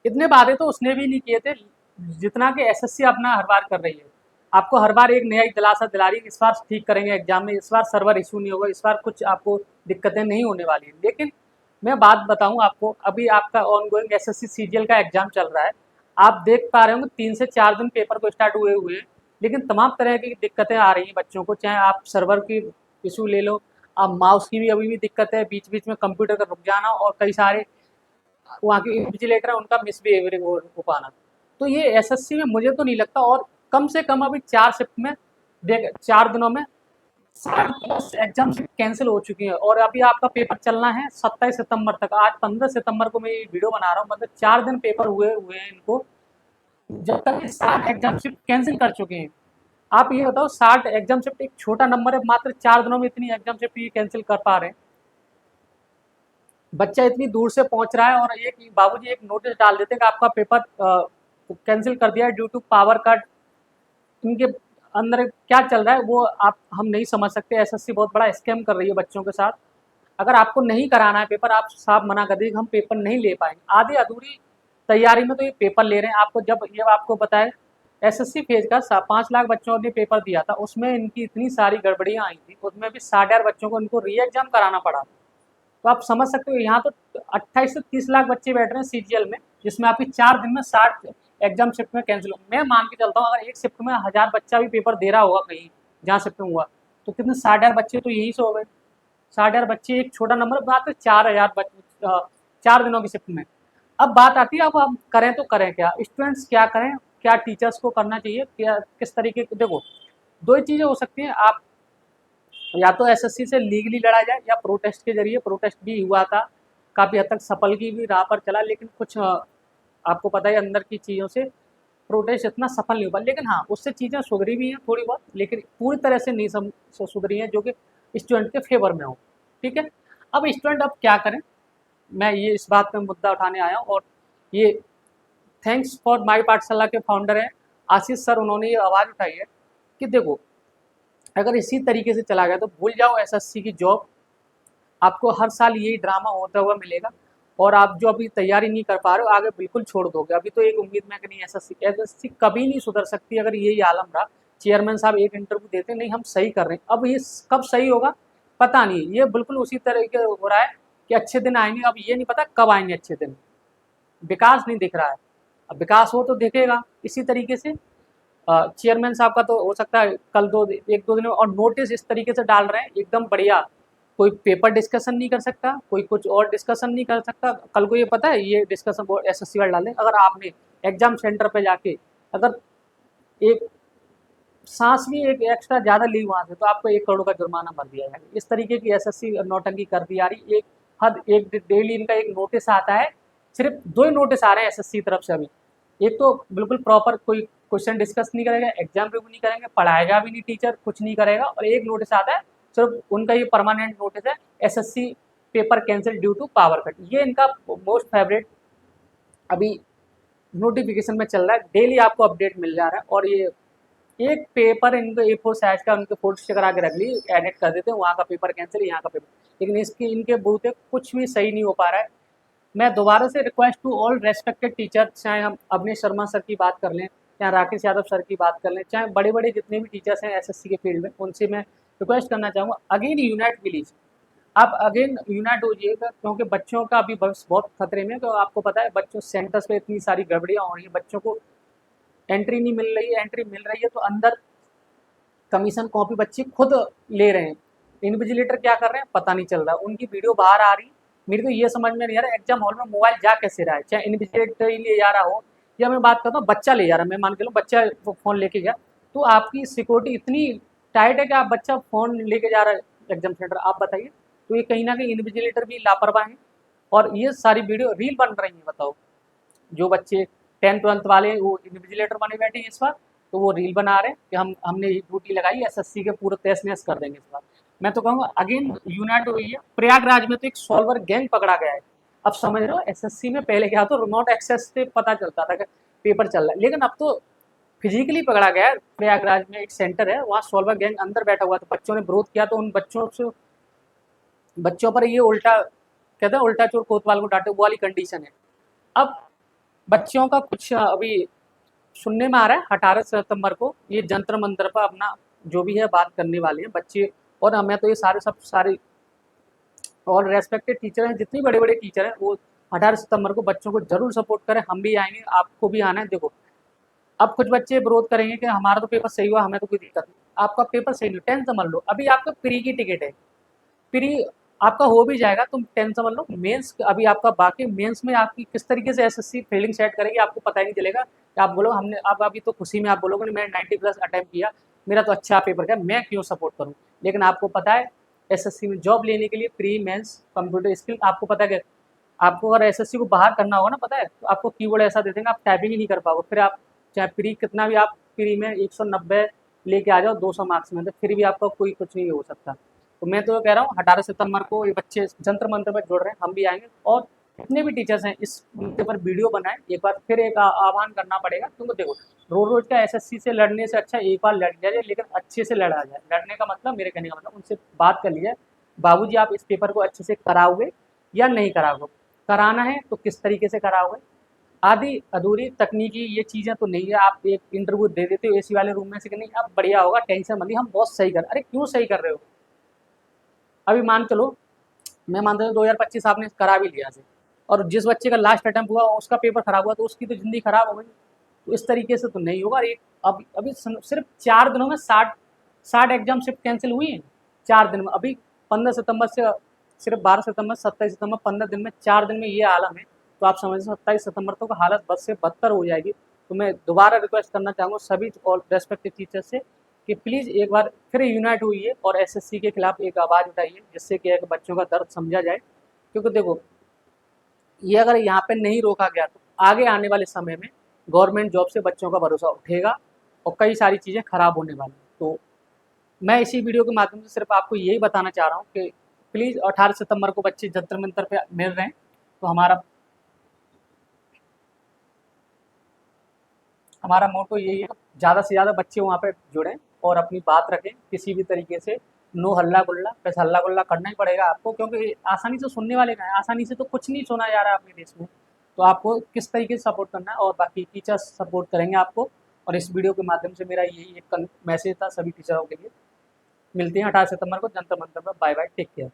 इतने वादे तो उसने भी नहीं किए थे जितना कि एसएससी अपना हर बार कर रही है। आपको हर बार एक नया दिलासा दिला रही है, इस बार ठीक करेंगे एग्जाम में, इस बार सर्वर इशू नहीं होगा, इस बार कुछ आपको दिक्कतें नहीं होने वाली है। लेकिन मैं बात बताऊं आपको, अभी आपका ऑनगोइंग एसएससी सीजीएल का एग्जाम चल रहा है। आप देख पा रहे होंगे 3 से 4 दिन पेपर को स्टार्ट हुए हुए हैं, लेकिन तमाम तरह की दिक्कतें आ रही हैं बच्चों को। चाहे आप सर्वर की इशू ले लो, आप माउस की भी अभी भी दिक्कत है, बीच बीच में कंप्यूटर का रुक जाना, और कई सारे वहाँ के इन्विजिलेटर है उनका मिसबिहेवियर हो पाना। तो ये एसएससी में मुझे तो नहीं लगता। और कम से कम अभी 4 शिफ्ट में देख 4 दिनों में 60+ एग्जाम कैंसिल हो चुकी है, और अभी आपका पेपर चलना है 27 सितंबर तक। आज 15 सितंबर को मैं ये वीडियो बना रहा हूँ, मतलब 4 दिन पेपर हुए हुए हैं इनको, जब तक ये 60 एग्जाम कैंसिल कर चुके हैं। आप ये बताओ, 60 एग्जाम शिफ्ट एक छोटा नंबर है, मात्र 4 दिनों में इतनी एग्जाम शिफ्ट ये कैंसिल कर पा रहे हैं। बच्चा इतनी दूर से पहुंच रहा है, और एक बाबूजी एक नोटिस डाल देते हैं कि आपका पेपर कैंसिल कर दिया है ड्यू टू पावर कट। इनके अंदर क्या चल रहा है वो आप हम नहीं समझ सकते। एसएससी बहुत बड़ा स्कैम कर रही है बच्चों के साथ। अगर आपको नहीं कराना है पेपर, आप साफ मना कर दीजिए हम पेपर नहीं ले पाएंगे। आधी अधूरी तैयारी में तो ये पेपर ले रहे हैं। आपको जब ये आपको बताए, एसएससी फेज का 5 लाख बच्चों ने पेपर दिया था, उसमें इनकी इतनी सारी गड़बड़ियां आई थी, उसमें भी 60,000 बच्चों को इनको री एग्जाम कराना पड़ा। तो आप समझ सकते हो, यहाँ तो 28 से 30 लाख बच्चे बैठ रहे हैं सीजीएल में, जिसमें आपकी 4 दिन में 60 एग्जाम शिफ्ट में कैंसिल हो। मैं मान के चलता हूँ अगर एक शिफ्ट में 1000 बच्चा भी पेपर दे रहा होगा कहीं जहाँ शिफ्ट में हुआ, तो कितने 60,000 बच्चे तो यहीं से हो गए। 60,000 बच्चे एक छोटा नंबर, बात है 4,000 बच्चे 4 दिनों की शिफ्ट में। अब बात आती है, अब हम करें तो करें क्या, स्टूडेंट्स क्या करें, क्या टीचर्स को करना चाहिए, क्या किस तरीके की। देखो, दो ही चीज़ें हो सकती हैं। आप या तो एसएससी से लीगली लड़ा जाए, या प्रोटेस्ट के जरिए। प्रोटेस्ट भी हुआ था, काफ़ी हद तक सफल की भी राह पर चला, लेकिन कुछ आपको पता है अंदर की चीज़ों से प्रोटेस्ट इतना सफल नहीं हुआ। लेकिन हाँ, उससे चीज़ें सुधरी भी हैं थोड़ी बहुत, लेकिन पूरी तरह से नहीं सुधरी हैं जो कि स्टूडेंट के फेवर में हो। ठीक है, अब स्टूडेंट अब क्या करें, मैं ये इस बात पे मुद्दा उठाने आया हूँ। और ये थैंक्स फॉर माई पाठशाला के फाउंडर हैं आशीष सर, उन्होंने ये आवाज़ उठाई है कि देखो, अगर इसी तरीके से चला गया तो भूल जाओ एसएससी की जॉब। आपको हर साल यही ड्रामा होता हुआ मिलेगा, और आप जो अभी तैयारी नहीं कर पा रहे हो आगे बिल्कुल छोड़ दोगे। अभी तो एक उम्मीद में कि नहीं, एसएससी एसएससी कभी नहीं सुधर सकती अगर यही आलम रहा। चेयरमैन साहब एक इंटरव्यू देते नहीं हम सही कर रहे हैं, अब ये कब सही होगा पता नहीं। ये बिल्कुल उसी तरीके हो रहा है कि अच्छे दिन आएंगे, अब ये नहीं पता कब आएंगे अच्छे दिन। विकास नहीं दिख रहा है, अब विकास हो तो दिखेगा इसी तरीके से। चेयरमैन साहब का तो हो सकता है कल 1-2 दिन में, और नोटिस इस तरीके से डाल रहे हैं एकदम बढ़िया। कोई पेपर डिस्कशन नहीं कर सकता, कोई कुछ और डिस्कशन नहीं कर सकता। कल को ये पता है ये डिस्कशन एसएससी वाले डालें, अगर आपने एग्जाम सेंटर पे जाके अगर एक सांस भी एक एक्स्ट्रा ज़्यादा ली वहाँ से, तो आपको 1 करोड़ का जुर्माना भर दिया जाएगा। इस तरीके की एसएससी नौटंकी कर दी आ रही। एक हद एक डेली इनका एक नोटिस आता है, सिर्फ 2 ही नोटिस आ रहे हैं एसएससी तरफ से अभी। एक तो बिल्कुल प्रॉपर कोई क्वेश्चन डिस्कस नहीं करेगा, एग्जाम रिव्यू नहीं करेंगे, पढ़ाएगा भी नहीं टीचर, कुछ नहीं करेगा। और एक नोटिस आता है, सिर्फ उनका ये परमानेंट नोटिस है, SSC paper cancel due to power cut. ये इनका मोस्ट फेवरेट अभी नोटिफिकेशन में चल रहा है, डेली आपको अपडेट मिल जा रहा है। और ये एक पेपर इनको A4 साइज का उनके फोटो से करा के रख ली, एडिट कर देते हैं, वहाँ का पेपर कैंसिल, यहाँ का पेपर। लेकिन इसकी इनके बूते कुछ भी सही नहीं हो पा रहा है। मैं दोबारा से request to all respected teacher, चाहे हम अवनीश शर्मा सर की बात कर लें, चाहे राकेश यादव सर की बात कर लें, चाहे बड़े बड़े जितने भी टीचर्स हैं एसएससी के फील्ड में, उनसे मैं रिक्वेस्ट करना चाहूँगा, अगेन यूनाइट प्लीज। आप अगेन यूनाइट हो जाइएगा, क्योंकि बच्चों का अभी भविष्य बहुत खतरे में है। तो आपको पता है बच्चों सेंटर्स पे इतनी सारी गड़बड़ियाँ हो रही हैं, बच्चों को एंट्री नहीं मिल रही है, एंट्री मिल रही है तो अंदर कमीशन कॉपी बच्चे खुद ले रहे हैं। इन्विजिलेटर क्या कर रहे हैं पता नहीं चल रहा, उनकी वीडियो बाहर आ रही। मेरे को ये समझ में नहीं आ रहा एग्जाम हॉल में मोबाइल जा कैसे रहा है, चाहे इन्विजिलेटर ही ले जा रहा हो, या मैं बात करता हूँ बच्चा ले जा रहा है। मैं मान के लो बच्चा फ़ोन लेके गया, तो आपकी सिक्योरिटी इतनी टाइट है कि आप बच्चा फ़ोन लेके जा रहा है एग्जाम सेंटर, आप बताइए। तो ये कहीं ना कहीं इन्विजिलेटर भी लापरवाह हैं। और ये सारी वीडियो रील बन रही है, बताओ। जो बच्चे 10th-12th वाले वो इन्विजिलेटर बने बैठे हैं इस बार, तो वो रील बना रहे हैं कि हमने ये ड्यूटी लगाई, एसएससी के पूरे तहस नहस कर देंगे इस बार। मैं तो कहूँगा अगेन यूनाइट हुई है। प्रयागराज में तो एक सॉल्वर गैंग पकड़ा गया है। अब समझ रहे हो, एसएससी में पहले क्या तो रिमोट एक्सेस से पता चलता था कि पेपर चल रहा है, लेकिन अब तो फिजिकली पकड़ा गया है। प्रयागराज में एक सेंटर है, वहाँ सॉल्वर गैंग अंदर बैठा हुआ था, बच्चों ने विरोध किया तो उन बच्चों पर ये उल्टा कहते हैं उल्टा चोर कोतवाल को डांटे, वो वाली कंडीशन है। अब बच्चों का कुछ अभी सुनने में आ रहा है 18 सितंबर को ये जंतर मंतर पर अपना जो भी है बात करने वाले हैं बच्चे। और हमें तो ये सारे और रेस्पेक्टेड टीचर हैं, जितने बड़े बड़े टीचर हैं वो 18 सितंबर को बच्चों को जरूर सपोर्ट करें। हम भी आएंगे, आपको भी आना है। देखो, अब कुछ बच्चे विरोध करेंगे कि हमारा तो पेपर सही हुआ, हमें तो कोई दिक्कत नहीं। आपका पेपर सही नहीं, टेंथ समझ लो, अभी आपका प्री की टिकट है, प्री आपका हो भी जाएगा, तुम टेंथ समझ लो। मेंस अभी आपका बाकी, मेंस में आपकी किस तरीके से एसएससी फील्डिंग सेट करेगी आपको पता ही नहीं चलेगा कि आप बोलो हमने, अब अभी तो खुशी में आप बोलोगे नहीं मैंने 90+ अटेम्प्ट किया, मेरा तो अच्छा पेपर गया, मैं क्यों सपोर्ट करूँ। लेकिन आपको पता है एसएससी में जॉब लेने के लिए प्री मेंस कंप्यूटर स्किल आपको पता है कि आपको अगर एसएससी को बाहर करना होगा ना, पता है, तो आपको कीवर्ड ऐसा दे देंगे आप टाइपिंग ही नहीं कर पाओगे। फिर आप चाहे प्री कितना भी आप प्री में 190 लेके आ जाओ 200 मार्क्स में, तो फिर भी आपका कोई कुछ नहीं हो सकता। तो मैं तो कह रहा हूँ 18 सितंबर को ये बच्चे जंतर मंत्र में जुड़ रहे हैं, हम भी आएंगे। और जितने भी टीचर्स हैं इस मुद्दे पर वीडियो बनाएं। एक बार फिर एक आह्वान करना पड़ेगा, क्योंकि देखो रोज रोज का एसएससी से लड़ने से अच्छा एक बार लड़ जाए, लेकिन अच्छे से लड़ा जाए। लड़ने का मतलब, मेरे कहने का मतलब, उनसे बात कर लीजिए, बाबूजी आप इस पेपर को अच्छे से कराओगे या नहीं कराओगे, कराना है तो किस तरीके से कराओगे। आधी अधूरी तकनीकी ये चीज़ें तो नहीं है, आप एक इंटरव्यू दे देते हो एसी वाले रूम में से कि नहीं अब बढ़िया होगा, टेंशन मत लीजिए, हम बहुत सही कर। अरे क्यों सही कर रहे हो। अभी मान चलो, मैं मानता हूँ 2025 आपने करा भी लिया से, और जिस बच्चे का लास्ट अटेम्प्ट हुआ उसका पेपर खराब हुआ तो उसकी तो ज़िंदगी खराब हो गई। तो इस तरीके से तो नहीं होगा। एक अभी सिर्फ 4 दिनों में 60 एग्जाम शिफ्ट कैंसिल हुई हैं, 4 दिन में। अभी 15 सितंबर से सिर्फ 12 सितंबर, 27 सितंबर, 15 दिन में, 4 दिन में ये आलम है। तो आप समझ 27 सितंबर तक हालत बद से बदतर हो जाएगी। तो मैं दोबारा रिक्वेस्ट करना चाहूँगा सभी और रेस्पेक्टिव टीचर से कि प्लीज़ एक बार फिर यूनाइट हुई और एसएससी के खिलाफ एक आवाज़ उठाइए, जिससे कि बच्चों का दर्द समझा जाए। क्योंकि देखो, ये अगर यहाँ पे नहीं रोका गया तो आगे आने वाले समय में गवर्नमेंट जॉब से बच्चों का भरोसा उठेगा और कई सारी चीज़ें खराब होने वाली हैं। तो मैं इसी वीडियो के माध्यम से सिर्फ आपको यही बताना चाह रहा हूँ कि प्लीज़ 18 सितंबर को बच्चे जंतर मंतर पे मिल रहे हैं, तो हमारा हमारा मोटो यही है, ज़्यादा से ज़्यादा बच्चे वहाँ पे जुड़ें और अपनी बात रखें किसी भी तरीके से। नो हल्ला गुल्ला, बस हल्ला गुल्ला करना ही पड़ेगा आपको, क्योंकि आसानी से सुनने वाले का है, आसानी से तो कुछ नहीं सुना जा रहा है अपने देश में। तो आपको किस तरीके से सपोर्ट करना है, और बाकी टीचर्स सपोर्ट करेंगे आपको। और इस वीडियो के माध्यम से मेरा यही एक मैसेज था सभी टीचरों के लिए। मिलते हैं 18 सितंबर को जंतर मंतर पर। Bye bye, take care.